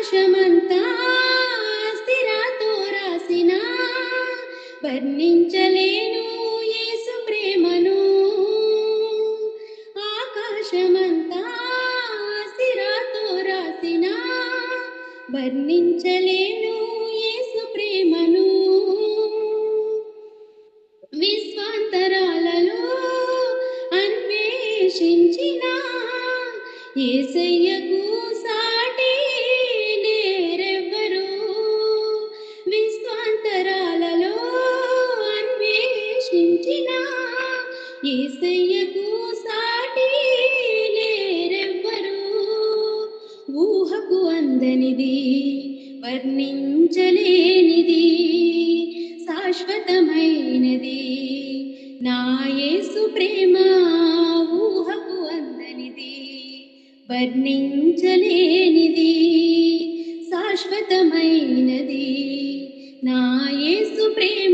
ఆకాశమంతా స్థిరాతో రాసిన వర్ణించలేను యేసు ప్రేమను. ఆకాశమంతా స్థిరాతో రాసిన వర్ణించలేను యేసు ప్రేమను. విశ్వాంతరాలలో అన్వేషించిన యేసయ్యకు సాటి లేరెవ్వరు. విశ్వాంతరాలలో అన్వేషించిన యేసయ్యకు సాటి లేరెవ్వరు. ఊహకు అందనిది వర్ణించలేనిది శాశ్వతమైనది నా యేసు ప్రేమ. ఊహకు అందనిది వర్ణించలేనిది శాశ్వతమైనది నా యేసు ప్రేమ.